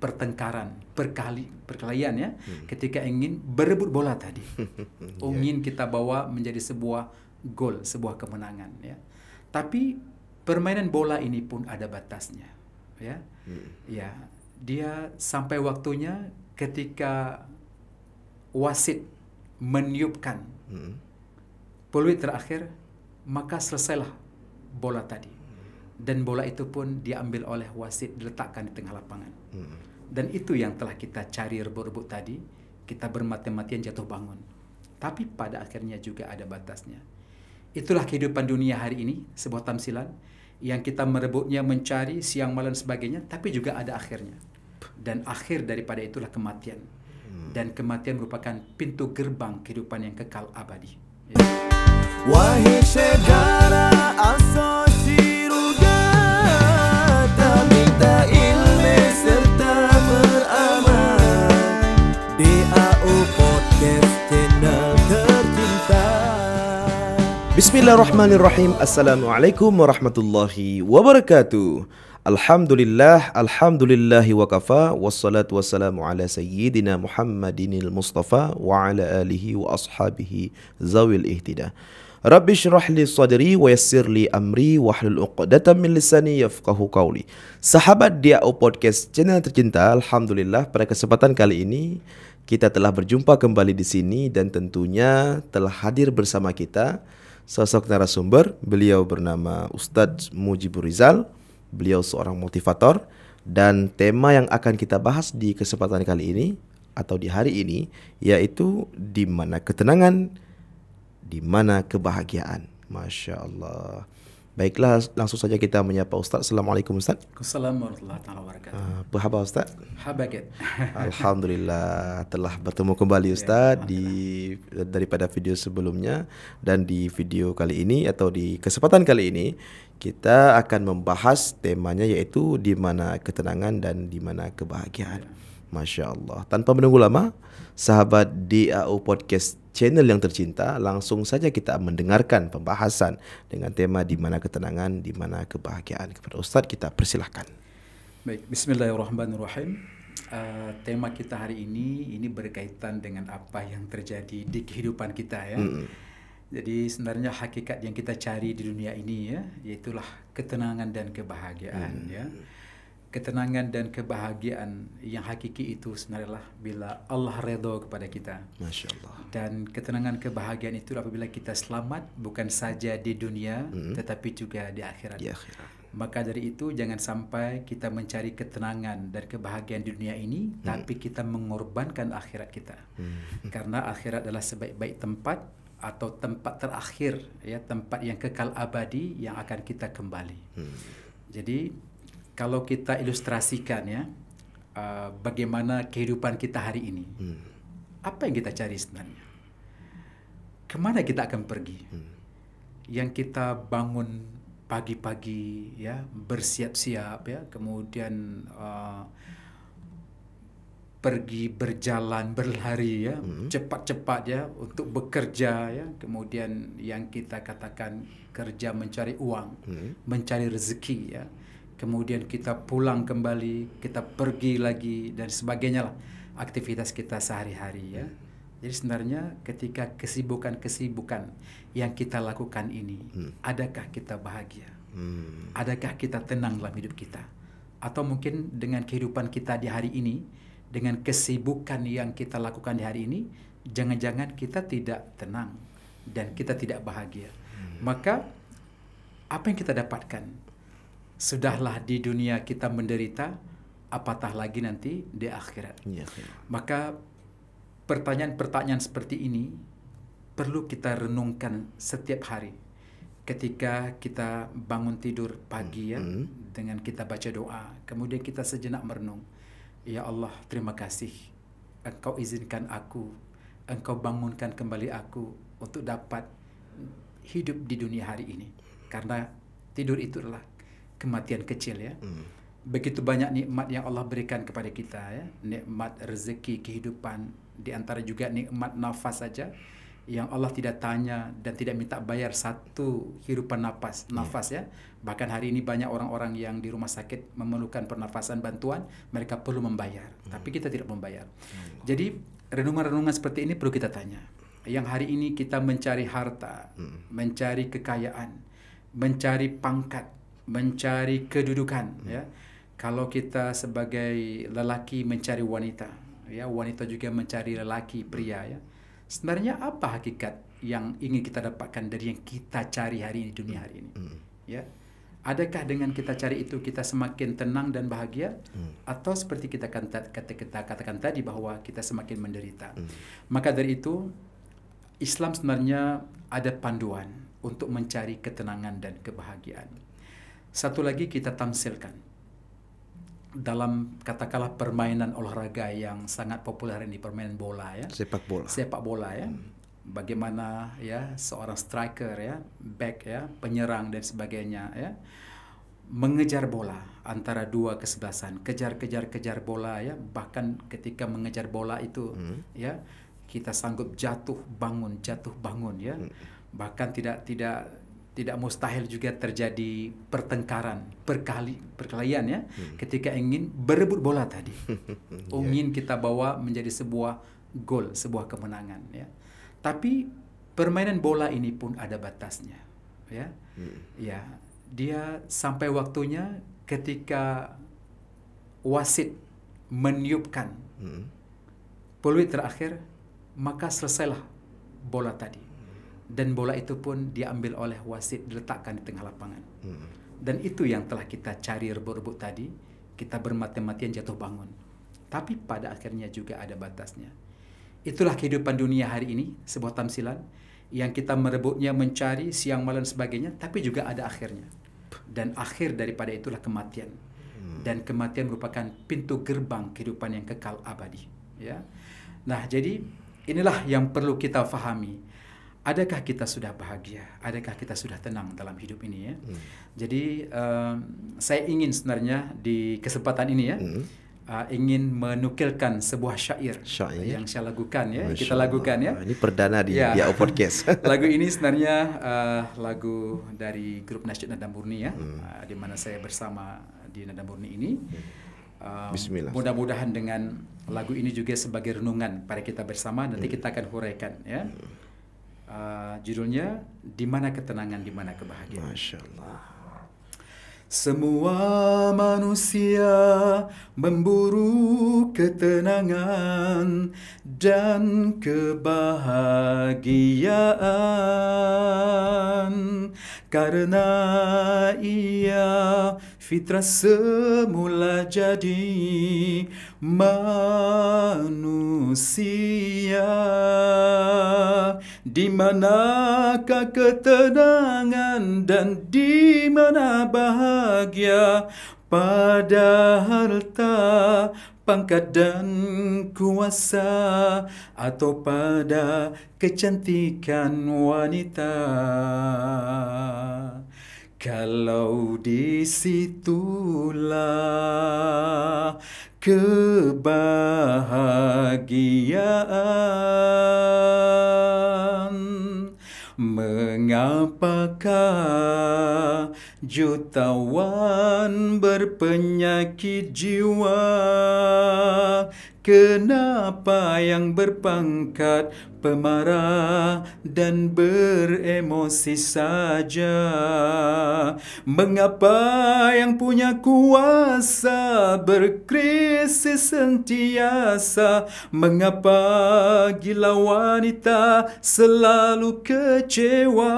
pertengkaran, perkelahian ya, ketika ingin berebut bola tadi. Ingin kita bawa menjadi sebuah gol, sebuah kemenangan ya. Tapi permainan bola ini pun ada batasnya ya. Ya, dia sampai waktunya ketika wasit meniupkan peluit terakhir, maka selesailah bola tadi. Dan bola itu pun diambil oleh wasit, diletakkan di tengah lapangan. Dan itu yang telah kita cari rebut-rebut tadi, kita bermati-matian jatuh bangun. Tapi pada akhirnya juga ada batasnya. Itulah kehidupan dunia hari ini, sebuah tamsilan, yang kita merebutnya, mencari siang malam sebagainya, tapi juga ada akhirnya. Dan akhir daripada itulah kematian. Dan kematian merupakan pintu gerbang kehidupan yang kekal abadi. Ya. Wahai saudara asosiasi minta ilmu serta beramal. DAO Podcast Channel tercinta. Bismillahirrahmanirrahim. Assalamualaikum warahmatullahi wabarakatuh. Alhamdulillahi wa kafa. Wassalatu wassalamu ala sayyidina Muhammadinil Mustafa wa ala alihi wa ashabihi zawil ihtida. Rabbi syrah li sadri wa yassir li amri wahlul 'uqdatam min lisani yafqahu qawli. Sahabat DAO Podcast Channel tercinta, alhamdulillah pada kesempatan kali ini kita telah berjumpa kembali di sini dan tentunya telah hadir bersama kita sosok narasumber. Beliau bernama Ustadz Mujibur Rizal. Beliau seorang motivator dan tema yang akan kita bahas di kesempatan kali ini atau di hari ini yaitu di mana ketenangan, di mana kebahagiaan. Masya Allah. Baiklah, langsung saja kita menyapa Ustaz. Assalamualaikum Ustaz. Assalamualaikum warahmatullahi wabarakatuh. Apa khabar Ustaz? Habagat. Alhamdulillah telah bertemu kembali Ustaz daripada video sebelumnya, dan di video kali ini atau di kesempatan kali ini kita akan membahas temanya yaitu di mana ketenangan dan di mana kebahagiaan. Masya Allah. Tanpa menunggu lama, sahabat DAO Podcast Channel yang tercinta, langsung saja kita mendengarkan pembahasan dengan tema di mana ketenangan, di mana kebahagiaan. Kepada Ustadz kita persilahkan. Baik, bismillahirrahmanirrahim. Tema kita hari ini berkaitan dengan apa yang terjadi di kehidupan kita ya. Jadi sebenarnya hakikat yang kita cari di dunia ini ya, yaitulah ketenangan dan kebahagiaan ya. Ketenangan dan kebahagiaan yang hakiki itu sebenarnya bila Allah redha kepada kita. Masya Allah. Dan ketenangan kebahagiaan itu apabila kita selamat bukan saja di dunia tetapi juga di akhirat. Di akhirat. Maka dari itu jangan sampai kita mencari ketenangan dan kebahagiaan di dunia ini tapi kita mengorbankan akhirat kita. Karena akhirat adalah sebaik-baik tempat atau tempat terakhir ya, tempat yang kekal abadi yang akan kita kembali. Jadi kalau kita ilustrasikan ya, bagaimana kehidupan kita hari ini, apa yang kita cari sebenarnya? Kemana kita akan pergi? Yang kita bangun pagi-pagi ya, bersiap-siap ya, kemudian pergi berjalan, berlari ya, cepat-cepat ya untuk bekerja ya, kemudian yang kita katakan kerja mencari uang, mencari rezeki ya. Kemudian kita pulang kembali, kita pergi lagi dan sebagainya lah aktivitas kita sehari-hari ya. Jadi sebenarnya ketika kesibukan-kesibukan yang kita lakukan ini, adakah kita bahagia? Adakah kita tenang dalam hidup kita? Atau mungkin dengan kehidupan kita di hari ini, dengan kesibukan yang kita lakukan di hari ini, jangan-jangan kita tidak tenang dan kita tidak bahagia. Maka apa yang kita dapatkan? Sudahlah di dunia kita menderita, apatah lagi nanti di akhirat. Maka pertanyaan-pertanyaan seperti ini perlu kita renungkan setiap hari. Ketika kita bangun tidur pagi ya, dengan kita baca doa, kemudian kita sejenak merenung. Ya Allah, terima kasih. Engkau izinkan aku, Engkau bangunkan kembali aku untuk dapat hidup di dunia hari ini. Karena tidur itu adalah kematian kecil ya. Begitu banyak nikmat yang Allah berikan kepada kita ya. Nikmat rezeki kehidupan, di antara juga nikmat nafas saja yang Allah tidak tanya dan tidak minta bayar satu hirupan nafas ya. Bahkan hari ini banyak orang-orang yang di rumah sakit memerlukan pernafasan bantuan, mereka perlu membayar, tapi kita tidak membayar. Jadi renungan-renungan seperti ini perlu kita tanya. Yang hari ini kita mencari harta, mencari kekayaan, mencari pangkat, mencari kedudukan, ya. Kalau kita sebagai lelaki mencari wanita, ya, wanita juga mencari lelaki, pria, ya. Sebenarnya apa hakikat yang ingin kita dapatkan dari yang kita cari hari ini, dunia hari ini? Ya. Adakah dengan kita cari itu kita semakin tenang dan bahagia? Atau seperti kita katakan tadi bahwa kita semakin menderita? Maka dari itu, Islam sebenarnya ada panduan untuk mencari ketenangan dan kebahagiaan. Satu lagi kita tamsilkan. Dalam katakanlah permainan olahraga yang sangat populer ini, permainan bola, ya, sepak bola, ya, bagaimana, ya, seorang striker, ya, back, ya, penyerang dan sebagainya, ya, mengejar bola antara dua kesebelasan, kejar bola, ya, bahkan ketika mengejar bola itu, ya, kita sanggup jatuh bangun, ya, bahkan tidak mustahil juga terjadi pertengkaran, perkelahian, ya, ketika ingin berebut bola tadi. Ingin kita bawa menjadi sebuah gol, sebuah kemenangan, ya. Tapi permainan bola ini pun ada batasnya, ya. Ya, dia sampai waktunya ketika wasit meniupkan peluit terakhir, maka selesailah bola tadi. Dan bola itu pun diambil oleh wasit, diletakkan di tengah lapangan. Dan itu yang telah kita cari rebut-rebut tadi, kita bermati-matian jatuh bangun. Tapi pada akhirnya juga ada batasnya. Itulah kehidupan dunia hari ini, sebuah tamsilan yang kita merebutnya, mencari siang malam sebagainya, tapi juga ada akhirnya. Dan akhir daripada itulah kematian. Dan kematian merupakan pintu gerbang kehidupan yang kekal abadi, ya. Nah, jadi inilah yang perlu kita fahami. Adakah kita sudah bahagia? Adakah kita sudah tenang dalam hidup ini, ya? Jadi saya ingin sebenarnya di kesempatan ini, ya, ingin menukilkan sebuah syair yang saya lakukan, ya. Kita lakukan, ya. Ini perdana di AO Podcast. Lagu ini sebenarnya lagu dari grup Nasyid Nada Murni, ya, di mana saya bersama di Nada Murni ini. Bismillah. Mudah-mudahan dengan lagu ini juga sebagai renungan pada kita bersama, nanti kita akan huraikan, ya. Judulnya Di Mana Ketenangan, Di Mana Kebahagiaan. Masya Allah. Semua manusia memburu ketenangan dan kebahagiaan, karena ia fitrah semula jadi manusia. Di manakah ketenangan dan di mana bahagia? Pada harta, pangkat dan kuasa, atau pada kecantikan wanita? Kalau di situlah kebahagiaan. Mengapakah jutawan berpenyakit jiwa? Kenapa yang berpangkat pemarah dan beremosi saja? Mengapa yang punya kuasa berkrisis sentiasa? Mengapa gila wanita selalu kecewa?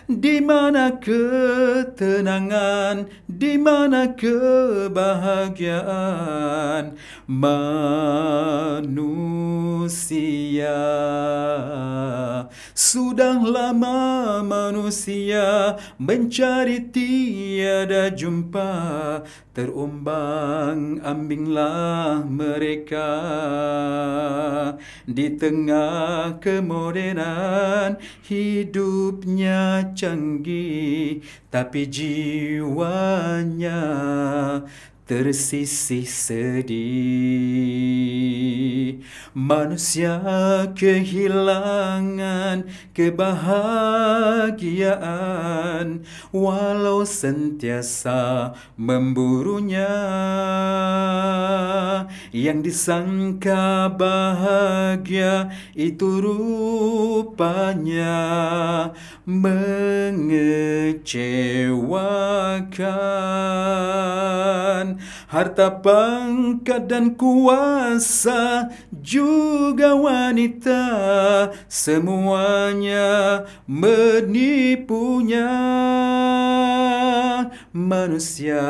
Di mana ketenangan? Di mana kebahagiaan? Manusia, sudah lama manusia mencari tiada jumpa. Terombang ambinglah mereka di tengah kemodenan. Hidupnya canggih tapi jiwanya tersisih sedih. Manusia kehilangan kebahagiaan walau sentiasa memburunya. Yang disangka bahagia itu rupanya mengecewakan. Harta, pangkat dan kuasa juga wanita, semuanya menipunya. Manusia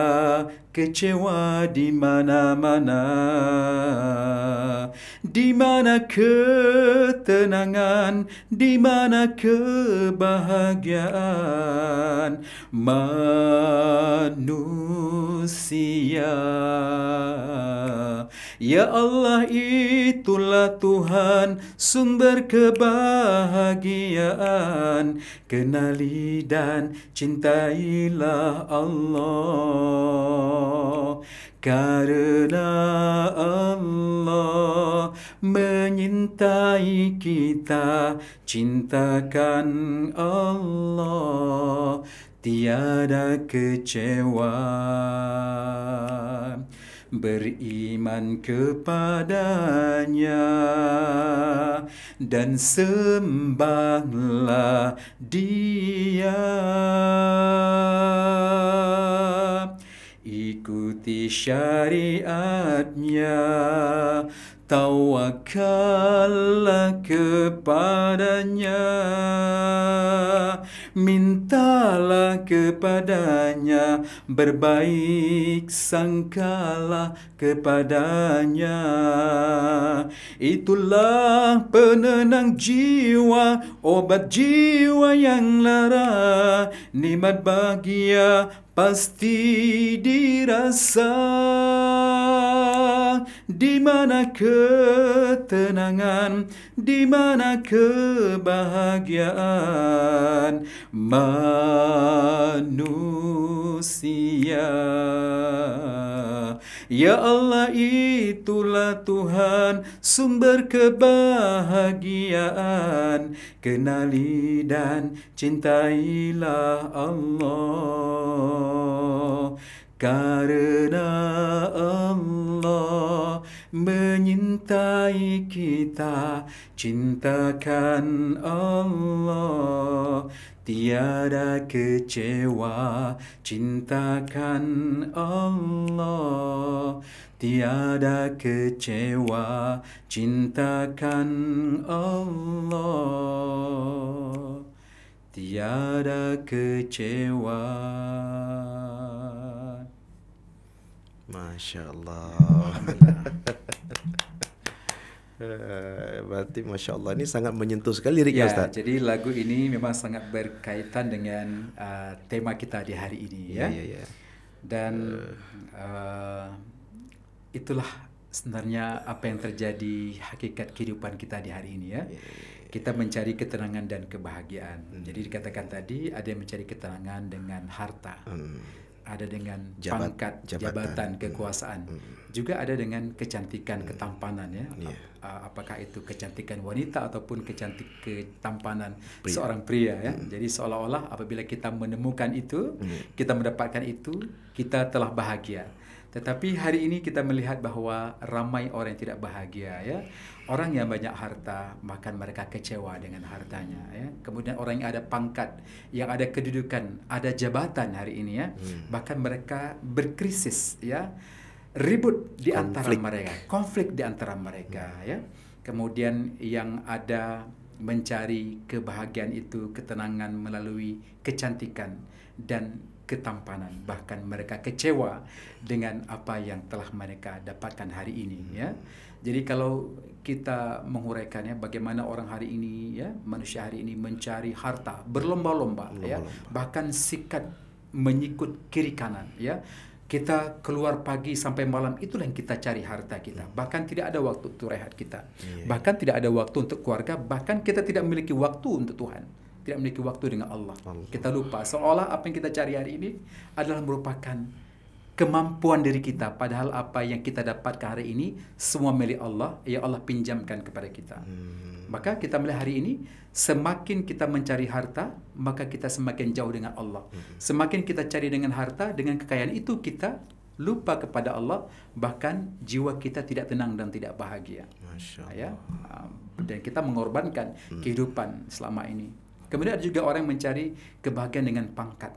kecewa di mana-mana, di mana ketenangan, di mana kebahagiaan manusia. Ya Allah, itulah Tuhan sumber kebahagiaan. Kenali dan cintailah Allah, karena Allah menyintai kita. Cintakan Allah, tiada kecewa. Beriman kepadanya dan sembahlah Dia. Ikuti syariatnya, tawakallah kepadanya, mintalah kepadanya, berbaik sangkalah kepadanya. Itulah penenang jiwa, obat jiwa yang lara, nikmat bahagia pasti dirasa. Di mana ketenangan, di mana kebahagiaan manusia. Ya Allah, itulah Tuhan sumber kebahagiaan. Kenali dan cintailah Allah, karena Allah menyintai kita. Cintakan Allah, tiada kecewa. Cintakan Allah, tiada kecewa. Cintakan Allah, tiada kecewa. Masya Allah. Berarti Masya Allah, ini sangat menyentuh sekali liriknya, Ya, Ustaz. jadi lagu ini memang sangat berkaitan dengan tema kita di hari ini, ya. Ya. Dan itulah sebenarnya apa yang terjadi hakikat kehidupan kita di hari ini, ya. Kita mencari ketenangan dan kebahagiaan. Jadi dikatakan tadi ada yang mencari ketenangan dengan harta. Ada dengan pangkat, jabatan, kekuasaan. Juga ada dengan kecantikan, ketampanan, ya. Apakah itu kecantikan wanita ataupun ketampanan seorang pria, ya. Jadi seolah-olah apabila kita menemukan itu, kita mendapatkan itu, kita telah bahagia. Tetapi hari ini kita melihat bahawa ramai orang yang tidak bahagia, ya. Orang yang banyak harta, bahkan mereka kecewa dengan hartanya, ya. Kemudian orang yang ada pangkat, yang ada kedudukan, ada jabatan hari ini, ya. Bahkan mereka berkrisis, ya. Ribut di antara mereka, konflik di antara mereka, ya. Kemudian yang ada mencari kebahagiaan itu, ketenangan melalui kecantikan dan ketampanan, bahkan mereka kecewa dengan apa yang telah mereka dapatkan hari ini, ya. Jadi kalau kita menguraikannya, bagaimana orang hari ini, ya, manusia hari ini mencari harta berlomba-lomba, ya, bahkan sikat menyikut kiri kanan, ya. Kita keluar pagi sampai malam, itulah yang kita cari harta kita. Bahkan tidak ada waktu untuk rehat kita. Bahkan tidak ada waktu untuk keluarga, bahkan kita tidak memiliki waktu untuk Tuhan. Tidak memiliki waktu dengan Allah. Kita lupa seolah apa yang kita cari hari ini adalah merupakan kemampuan diri kita, padahal apa yang kita dapatkan hari ini semua milik Allah, yang Allah pinjamkan kepada kita. Maka kita melihat hari ini, semakin kita mencari harta, maka kita semakin jauh dengan Allah. Semakin kita cari dengan harta, dengan kekayaan itu kita lupa kepada Allah, bahkan jiwa kita tidak tenang dan tidak bahagia. Masya Allah. Ya, dan kita mengorbankan kehidupan selama ini. Kemudian ada juga orang yang mencari kebahagiaan dengan pangkat,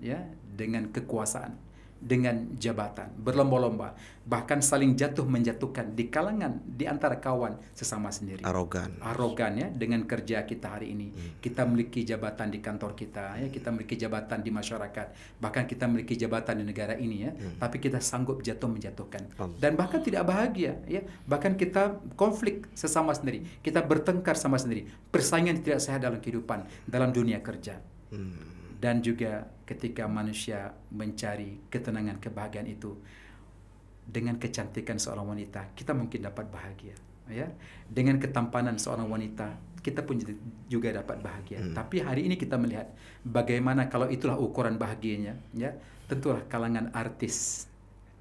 ya, dengan kekuasaan, dengan jabatan, berlomba-lomba, bahkan saling jatuh menjatuhkan di kalangan, di antara kawan sesama sendiri. Arogan ya, dengan kerja kita hari ini. Kita memiliki jabatan di kantor kita, ya, kita memiliki jabatan di masyarakat, bahkan kita memiliki jabatan di negara ini, ya, tapi kita sanggup jatuh menjatuhkan dan bahkan tidak bahagia, ya, bahkan kita konflik sesama sendiri, kita bertengkar sama sendiri, persaingan tidak sehat dalam kehidupan, dalam dunia kerja. Dan juga ketika manusia mencari ketenangan, kebahagiaan itu dengan kecantikan seorang wanita, kita mungkin dapat bahagia, ya. Dengan ketampanan seorang wanita, kita pun juga dapat bahagia. Tapi hari ini kita melihat bagaimana kalau itulah ukuran bahagianya, ya, tentulah kalangan artis,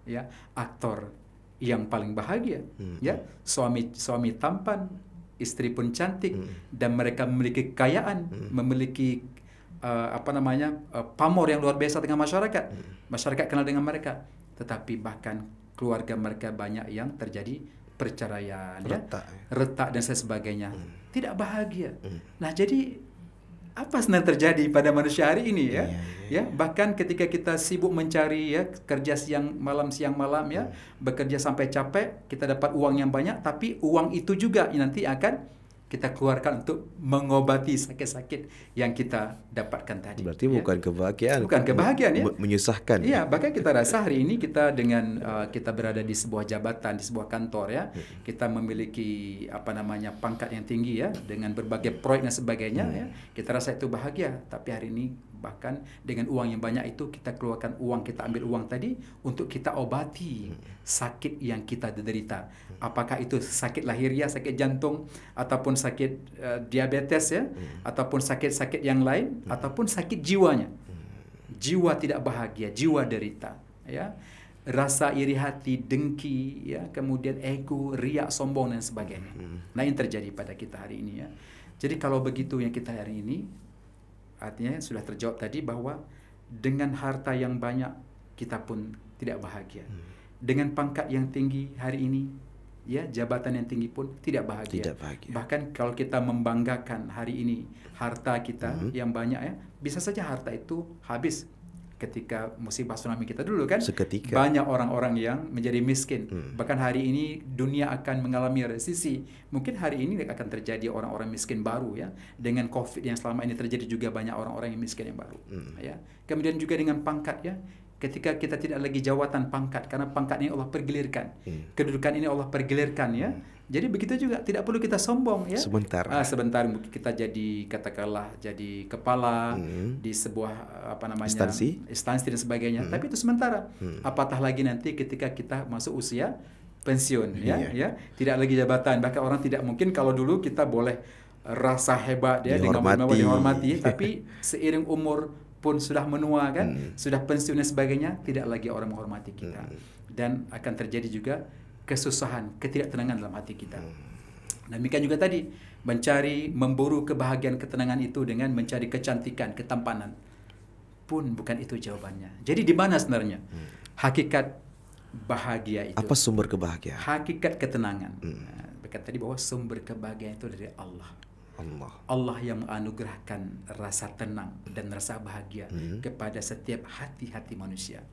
ya, aktor yang paling bahagia, ya. Suami tampan, istri pun cantik, dan mereka memiliki kekayaan, memiliki pamor yang luar biasa dengan masyarakat. Masyarakat kenal dengan mereka. Tetapi bahkan keluarga mereka banyak yang terjadi perceraian, retak dan sebagainya. Tidak bahagia. Nah, jadi apa sebenarnya terjadi pada manusia hari ini, ya? Ya, bahkan ketika kita sibuk mencari, ya, kerja siang malam, ya, bekerja sampai capek, kita dapat uang yang banyak, tapi uang itu juga nanti akan kita keluarkan untuk mengobati sakit-sakit yang kita dapatkan tadi. Berarti bukan kebahagiaan. Bukan kebahagiaan, ya. Menyusahkan. Iya, bahkan kita rasa hari ini kita dengan kita berada di sebuah jabatan, di sebuah kantor, ya. Kita memiliki pangkat yang tinggi, ya, dengan berbagai proyek dan sebagainya, ya. Kita rasa itu bahagia, tapi hari ini bahkan dengan uang yang banyak itu kita keluarkan uang, kita ambil uang tadi untuk kita obati sakit yang kita derita. Apakah itu sakit lahiriah, sakit jantung, ataupun sakit diabetes, ya, ataupun sakit-sakit yang lain, ataupun sakit jiwanya. Jiwa tidak bahagia, jiwa derita, ya. Rasa iri hati, dengki, ya, kemudian ego, riak, sombong dan sebagainya. Nah, ini terjadi pada kita hari ini, ya. Jadi kalau begitu yang kita hari ini, artinya sudah terjawab tadi bahwa dengan harta yang banyak kita pun tidak bahagia. Dengan pangkat yang tinggi hari ini, ya, jabatan yang tinggi pun tidak bahagia. Bahkan kalau kita membanggakan hari ini harta kita yang banyak, ya, bisa saja harta itu habis ketika musibah tsunami kita dulu, kan. Seketika. Banyak orang-orang yang menjadi miskin. Bahkan hari ini dunia akan mengalami resesi. Mungkin hari ini akan terjadi orang-orang miskin baru, ya. Dengan COVID yang selama ini terjadi juga banyak orang-orang yang miskin yang baru. Ya. Kemudian juga dengan pangkat, ya. Ketika kita tidak lagi jawatan pangkat, karena pangkat ini Allah pergilirkan. Kedudukan ini Allah pergilirkan, ya. Jadi begitu juga, tidak perlu kita sombong, ya. Sebentar mungkin kita jadi, katakanlah jadi kepala di sebuah instansi dan sebagainya. Tapi itu sementara. Apatah lagi nanti ketika kita masuk usia pensiun, ya. Tidak lagi jabatan. Bahkan orang tidak mungkin, kalau dulu kita boleh rasa hebat, ya, dengan dihormati, tapi seiring umur pun sudah menua, kan, sudah pensiun dan sebagainya, tidak lagi orang menghormati kita. Dan akan terjadi juga kesusahan, ketidaktenangan dalam hati kita. Demikian juga tadi, memburu kebahagiaan, ketenangan itu dengan mencari kecantikan, ketampanan, pun bukan itu jawabannya. Jadi di mana sebenarnya hakikat bahagia itu? Apa sumber kebahagiaan? Hakikat ketenangan. Berkata tadi bahwa sumber kebahagiaan itu dari Allah. Allah yang menganugerahkan rasa tenang dan rasa bahagia kepada setiap hati-hati manusia.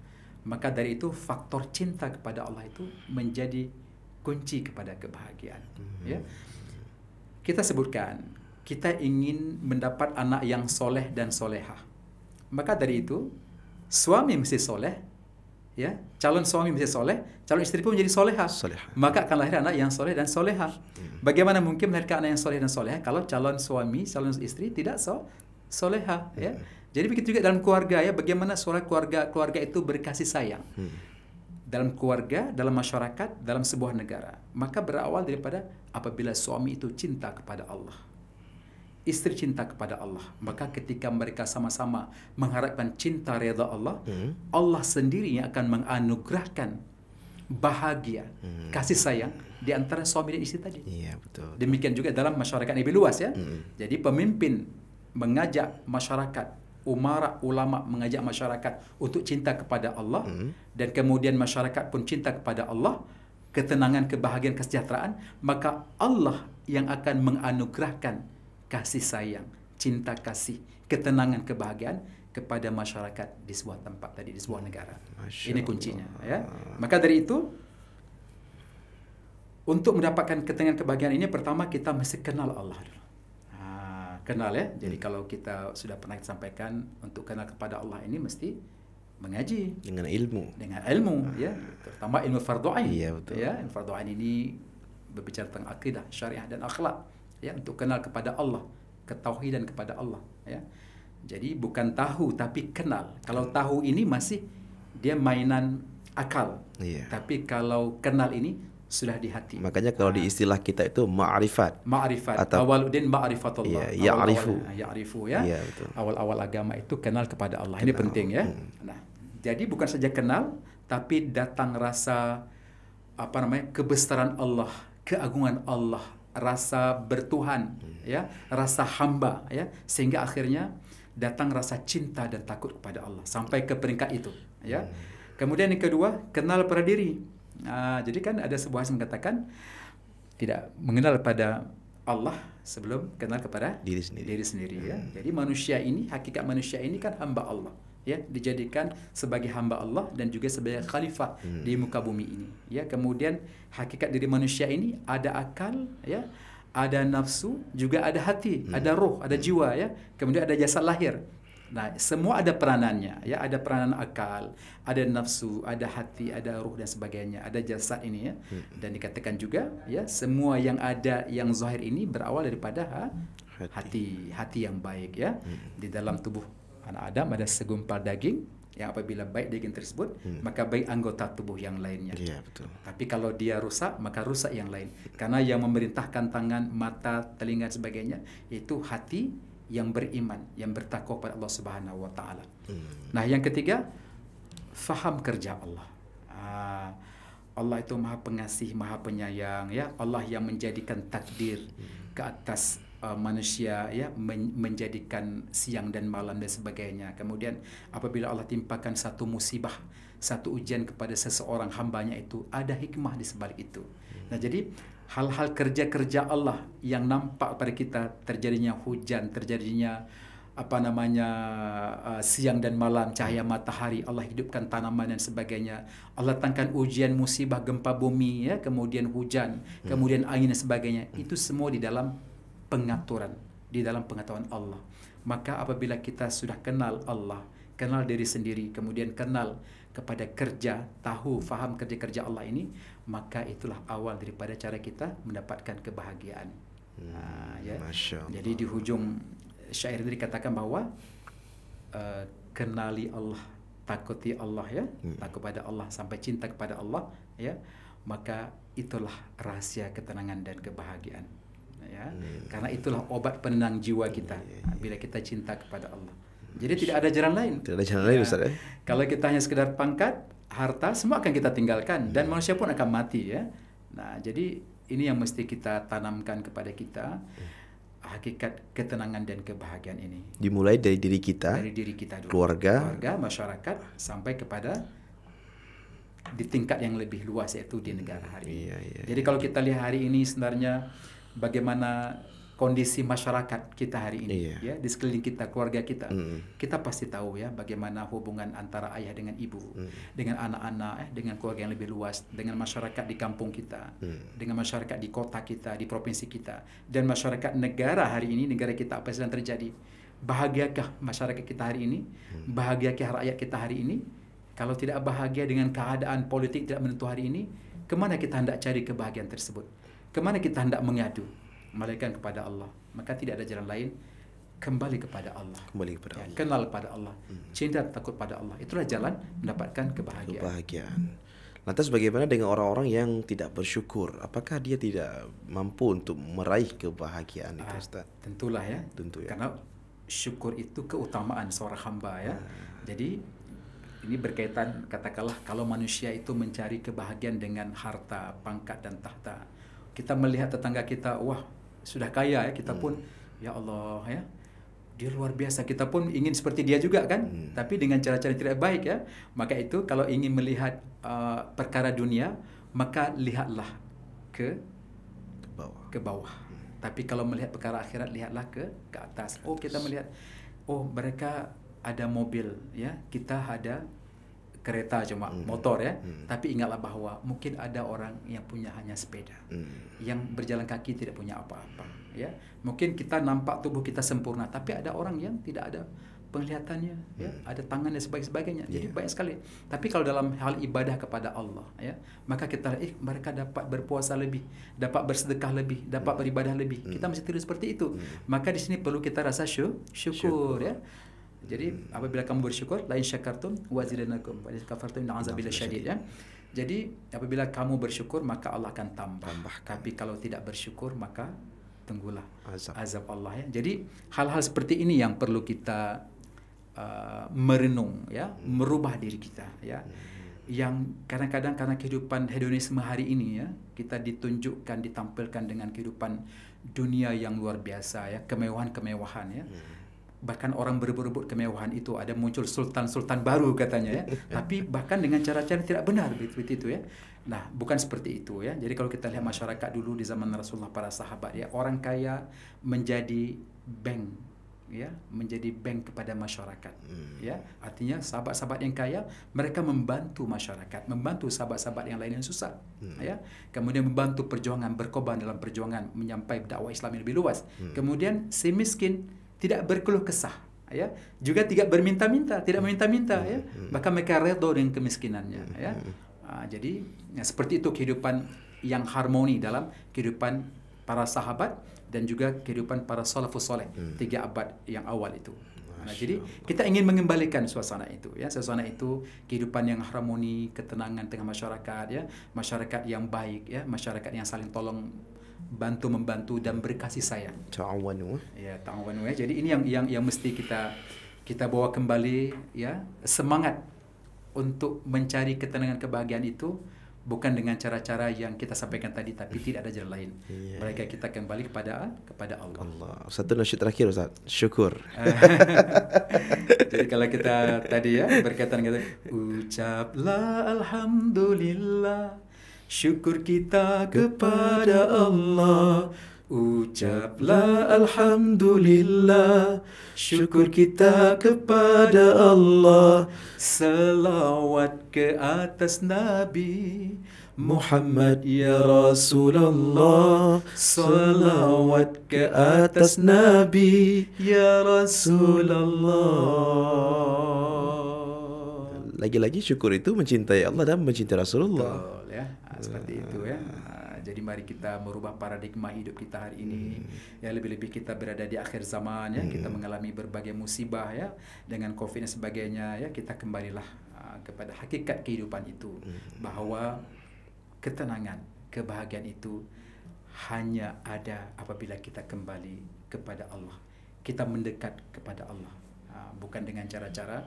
Maka dari itu faktor cinta kepada Allah itu menjadi kunci kepada kebahagiaan. Ya. Kita sebutkan, kita ingin mendapat anak yang soleh dan solehah. Maka dari itu, suami mesti soleh, ya, calon suami mesti soleh, calon istri pun menjadi solehah. Maka akan lahir anak yang soleh dan solehah. Bagaimana mungkin melahirkan anak yang soleh dan solehah kalau calon suami, calon istri tidak solehah, ya? Jadi begitu juga dalam keluarga, ya, bagaimana suara keluarga itu berkasih sayang. Dalam keluarga, dalam masyarakat, dalam sebuah negara. Maka berawal daripada apabila suami itu cinta kepada Allah. isteri cinta kepada Allah, maka ketika mereka sama-sama mengharapkan cinta redha Allah, Allah sendiri yang akan menganugerahkan bahagia, kasih sayang di antara suami dan isteri tadi. Iya, betul. Demikian juga dalam masyarakat yang lebih luas ya. Jadi pemimpin mengajak masyarakat, umara, ulama mengajak masyarakat untuk cinta kepada Allah, dan kemudian masyarakat pun cinta kepada Allah, ketenangan, kebahagiaan, kesejahteraan, maka Allah yang akan menganugerahkan kasih sayang, cinta kasih, ketenangan, kebahagiaan kepada masyarakat di sebuah tempat tadi, di sebuah negara. Masya Ini kuncinya ya. Maka dari itu, untuk mendapatkan ketenangan, kebahagiaan ini, pertama kita mesti kenal Allah dulu. Kenal ya. Jadi kalau kita sudah pernah sampaikan, untuk kenal kepada Allah ini mesti mengaji Dengan ilmu. ya, terutama ilmu fardhu ain. Iya, betul. Ya, ilmu fardhu ain ini berbicara tentang akidah, syariah dan akhlak ya, untuk kenal kepada Allah, ketauhidan kepada Allah ya. Jadi bukan tahu tapi kenal. Kalau tahu ini masih dia mainan akal. Iya. Tapi kalau kenal ini sudah di hati. Makanya kalau di istilah kita itu ma'rifat. Ma'rifat. Atau- Awaluddin ma'rifatullah. Iya, ya'rifu. Ya'rifu ya. Iya, betul. Awal-awal agama itu kenal kepada Allah. Ini penting ya. Nah, jadi bukan saja kenal, tapi datang rasa kebesaran Allah, keagungan Allah, rasa bertuhan ya, rasa hamba ya, sehingga akhirnya datang rasa cinta dan takut kepada Allah sampai ke peringkat itu ya. Kemudian yang kedua, kenal pada diri. Jadi kan ada sebuah yang mengatakan tidak mengenal pada Allah sebelum kenal kepada Diri sendiri. ya. Jadi manusia ini, hakikat manusia ini kan hamba Allah ya, dijadikan sebagai hamba Allah dan juga sebagai khalifah di muka bumi ini ya. Kemudian hakikat diri manusia ini ada akal ya, ada nafsu, juga ada hati, ada roh, ada jiwa ya. Kemudian ada jasad lahir. Nah, semua ada peranannya ya, ada peranan akal, ada nafsu, ada hati, ada ruh dan sebagainya, ada jasad ini ya. Dan dikatakan juga ya, semua yang ada yang zahir ini berawal daripada hati yang baik ya. Di dalam tubuh anak Adam ada segumpal daging yang apabila baik daging tersebut, maka baik anggota tubuh yang lainnya. Iya, betul. Tapi kalau dia rusak, maka rusak yang lain. Karena yang memerintahkan tangan, mata, telinga dan sebagainya itu hati yang beriman, yang bertakwa kepada Allah Subhanahu wa taala. Nah, yang ketiga, faham kerja Allah. Allah itu Maha Pengasih, Maha Penyayang ya. Allah yang menjadikan takdir ke atas manusia ya, menjadikan siang dan malam dan sebagainya. Kemudian apabila Allah timpakan satu musibah, satu ujian kepada seseorang hambanya, itu ada hikmah di sebalik itu. Nah, jadi hal-hal kerja-kerja Allah yang nampak pada kita, terjadinya hujan, terjadinya siang dan malam, cahaya matahari, Allah hidupkan tanaman dan sebagainya, Allah datangkan ujian, musibah, gempa bumi ya, kemudian hujan, kemudian angin dan sebagainya, itu semua di dalam pengaturan, di dalam pengetahuan Allah. Maka apabila kita sudah kenal Allah, kenal diri sendiri, kemudian kenal kepada kerja, tahu, faham kerja-kerja Allah ini, maka itulah awal daripada cara kita mendapatkan kebahagiaan. Ya. Masya Allah. Jadi di hujung syair itu dikatakan bahwa kenali Allah, takuti Allah ya, takut kepada Allah sampai cinta kepada Allah ya, maka itulah rahasia ketenangan dan kebahagiaan ya. Karena itulah obat penenang jiwa kita bila kita cinta kepada Allah. Jadi tidak ada jalan lain. Tidak ada jalan lain, Ustaz ya. Kalau kita hanya sekedar pangkat, harta, semua akan kita tinggalkan dan manusia pun akan mati ya. Nah, jadi ini yang mesti kita tanamkan kepada kita, hakikat ketenangan dan kebahagiaan ini. Dimulai dari diri kita, dulu. keluarga, masyarakat, sampai kepada di tingkat yang lebih luas, yaitu di negara hari ini. Jadi kalau kita lihat hari ini sebenarnya bagaimana kondisi masyarakat kita hari ini ya, di sekeliling kita, keluarga kita, kita pasti tahu ya bagaimana hubungan antara ayah dengan ibu, dengan anak-anak, dengan keluarga yang lebih luas, dengan masyarakat di kampung kita, dengan masyarakat di kota kita, di provinsi kita, dan masyarakat negara hari ini, negara kita apa yang sedang terjadi. Bahagiakah masyarakat kita hari ini? Bahagiakah rakyat kita hari ini? Kalau tidak bahagia dengan keadaan politik tidak menentu hari ini, kemana kita hendak cari kebahagiaan tersebut? Kemana kita hendak mengadu? Melainkan kepada Allah. Maka tidak ada jalan lain, kembali kepada Allah. Allah. Kenal kepada Allah. Cinta takut pada Allah. Itulah jalan mendapatkan kebahagiaan. Lantas bagaimana dengan orang-orang yang tidak bersyukur? Apakah dia tidak mampu untuk meraih kebahagiaan itu, Ustaz? Tentulah ya. Tentu ya. Karena syukur itu keutamaan seorang hamba ya. Jadi ini berkaitan, katakanlah kalau manusia itu mencari kebahagiaan dengan harta, pangkat dan tahta. Kita melihat tetangga kita, wah sudah kaya ya, kita pun ya Allah ya, dia luar biasa, kita pun ingin seperti dia juga kan, tapi dengan cara-cara yang tidak baik ya. Maka itu kalau ingin melihat perkara dunia, maka lihatlah ke bawah. Tapi kalau melihat perkara akhirat, lihatlah ke atas. Oh, kita melihat, oh mereka ada mobil ya, kita ada kereta cuma motor ya. Tapi ingatlah bahwa mungkin ada orang yang punya hanya sepeda, yang berjalan kaki tidak punya apa-apa ya. Mungkin kita nampak tubuh kita sempurna, tapi ada orang yang tidak ada penglihatannya ya, ada tangan dan sebagainya. Jadi banyak sekali. Tapi kalau dalam hal ibadah kepada Allah ya, maka kita mereka dapat berpuasa lebih, dapat bersedekah lebih, dapat beribadah lebih. Kita mesti tiru seperti itu. Maka di sini perlu kita rasa syukur ya. Jadi apabila kamu bersyukur, la in syakartum wa zidanakum wa in kafartum inna azabi lasyadid ya. Jadi apabila kamu bersyukur, maka Allah akan tambah. Tapi kalau tidak bersyukur, maka tunggulah azab Allah ya. Jadi hal-hal seperti ini yang perlu kita merenung ya, merubah diri kita ya. Yang kadang-kadang karena kehidupan hedonisme hari ini ya, kita ditunjukkan, ditampilkan dengan kehidupan dunia yang luar biasa ya, kemewahan-kemewahan ya. Bahkan orang berebut-rebut kemewahan itu, ada muncul sultan-sultan baru katanya ya. Tapi bahkan dengan cara-cara tidak benar begitu itu ya. Nah, bukan seperti itu ya. Jadi kalau kita lihat masyarakat dulu di zaman Rasulullah, para sahabat ya, orang kaya menjadi bank ya, menjadi bank kepada masyarakat ya. Artinya sahabat-sahabat yang kaya, mereka membantu masyarakat, membantu sahabat-sahabat yang lain yang susah ya. Kemudian membantu perjuangan, berkorban dalam perjuangan menyampaikan dakwah Islam yang lebih luas. Kemudian si miskin tidak berkeluh kesah ya, juga tidak berminta-minta, tidak meminta-minta ya, bahkan mereka redha dengan kemiskinannya ya. Jadi seperti itu kehidupan yang harmoni dalam kehidupan para sahabat dan juga kehidupan para salafus soleh 3 abad yang awal itu. Nah, jadi kita ingin mengembalikan suasana itu ya, suasana itu kehidupan yang harmoni, ketenangan tengah masyarakat ya, masyarakat yang baik ya, masyarakat yang saling tolong bantu membantu dan berkasih sayang. Ta'awanu. Ya, ta'awanu ya. Jadi ini yang mesti kita bawa kembali ya, semangat untuk mencari ketenangan, kebahagiaan itu bukan dengan cara-cara yang kita sampaikan tadi, tapi tidak ada jalan lain. Mereka kita kembali kepada Allah. Satu nasyid terakhir Ustaz, syukur. Jadi kalau kita tadi ya berkaitan kata ucaplah alhamdulillah, syukur kita kepada Allah. Ucaplah alhamdulillah, syukur kita kepada Allah. Selawat ke atas Nabi Muhammad ya Rasulullah. Selawat ke atas Nabi ya Rasulullah. Lagi-lagi syukur itu mencintai Allah dan mencintai Rasulullah. Betul ya. Seperti itu ya. Jadi mari kita merubah paradigma hidup kita hari ini. Ya, lebih-lebih kita berada di akhir zaman ya, kita mengalami berbagai musibah ya, dengan Covid dan sebagainya ya, kita kembalilah kepada hakikat kehidupan itu, bahwa ketenangan, kebahagiaan itu hanya ada apabila kita kembali kepada Allah. Kita mendekat kepada Allah. Bukan dengan cara-cara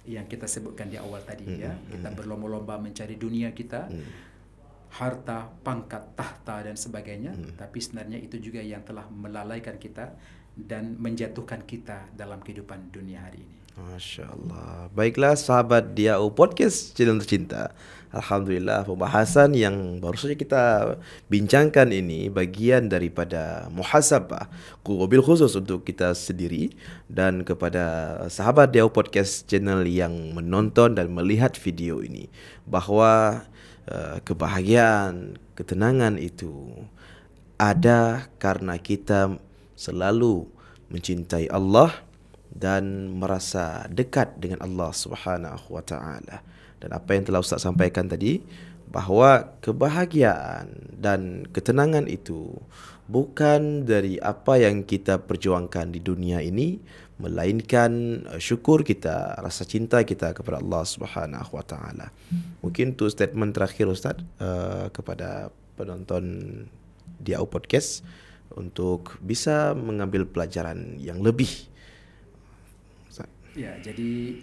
yang kita sebutkan di awal tadi ya. Kita berlomba-lomba mencari dunia kita, harta, pangkat, tahta dan sebagainya, tapi sebenarnya itu juga yang telah melalaikan kita dan menjatuhkan kita dalam kehidupan dunia hari ini. Masya Allah. Baiklah sahabat Diau Podcast channel tercinta, alhamdulillah pembahasan yang baru saja kita bincangkan ini bagian daripada muhasabah, wabil khusus untuk kita sendiri dan kepada sahabat Diau Podcast channel yang menonton dan melihat video ini, bahwa kebahagiaan, ketenangan itu ada karena kita selalu mencintai Allah dan merasa dekat dengan Allah Subhanahu wa taala. Dan apa yang telah Ustaz sampaikan tadi, bahwa kebahagiaan dan ketenangan itu bukan dari apa yang kita perjuangkan di dunia ini, melainkan syukur kita, rasa cinta kita kepada Allah Subhanahu wa taala. Mungkin tu statement terakhir Ustaz kepada penonton Diau Podcast untuk bisa mengambil pelajaran yang lebih. Ya, jadi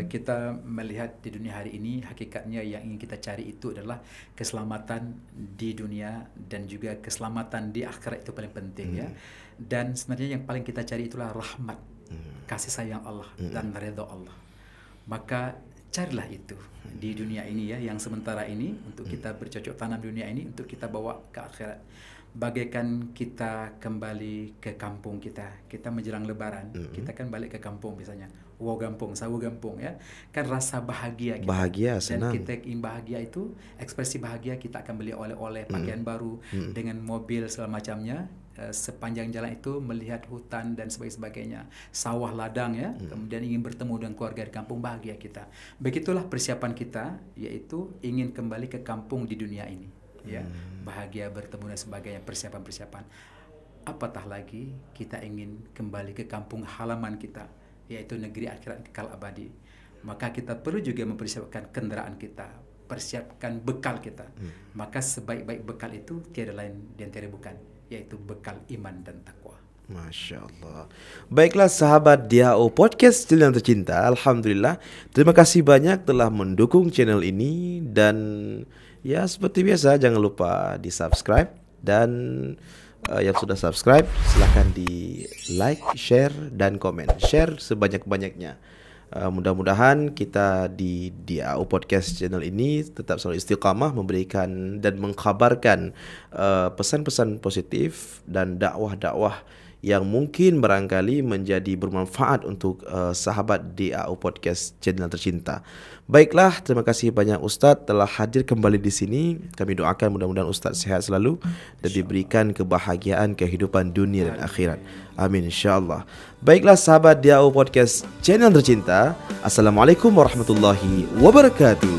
kita melihat di dunia hari ini, hakikatnya yang ingin kita cari itu adalah keselamatan di dunia dan juga keselamatan di akhirat, itu paling penting ya. Dan sebenarnya yang paling kita cari itulah rahmat, kasih sayang Allah dan redha Allah. Maka carilah itu di dunia ini ya, yang sementara ini untuk kita bercocok tanam dunia ini untuk kita bawa ke akhirat. Bagaikan kita kembali ke kampung kita menjelang lebaran, kita kan balik ke kampung biasanya, gampung, sawu gampung ya, kan rasa bahagia kita. Bahagia, senang. Dan kita ingin bahagia itu, ekspresi bahagia kita akan beli oleh-oleh, pakaian baru, dengan mobil segala macamnya, sepanjang jalan itu melihat hutan dan sebagainya, sawah ladang ya, kemudian ingin bertemu dengan keluarga di kampung, bahagia kita. Begitulah persiapan kita, yaitu ingin kembali ke kampung di dunia ini. Ya, bahagia bertemu dan sebagainya, persiapan-persiapan. Apatah lagi kita ingin kembali ke kampung halaman kita, yaitu negeri akhirat kekal abadi. Maka kita perlu juga mempersiapkan kendaraan kita, persiapkan bekal kita. Maka sebaik-baik bekal itu tiada lain dan tiada bukan, yaitu bekal iman dan takwa. Masya Allah. Baiklah sahabat Diau Podcast channel yang tercinta, alhamdulillah, terima kasih banyak telah mendukung channel ini. Dan ya seperti biasa, jangan lupa di subscribe. Dan yang sudah subscribe silahkan di like, share, dan komen. Share sebanyak-banyaknya. Mudah-mudahan kita di Diau Podcast channel ini tetap selalu istiqamah memberikan dan mengkhabarkan pesan-pesan positif dan dakwah-dakwah yang mungkin barangkali menjadi bermanfaat untuk sahabat Diau Podcast channel tercinta. Baiklah, terima kasih banyak Ustaz telah hadir kembali di sini. Kami doakan mudah-mudahan Ustaz sehat selalu dan diberikan kebahagiaan kehidupan dunia dan akhirat. Amin insya-Allah. Baiklah sahabat Diau Podcast channel tercinta, Assalamualaikum warahmatullahi wabarakatuh.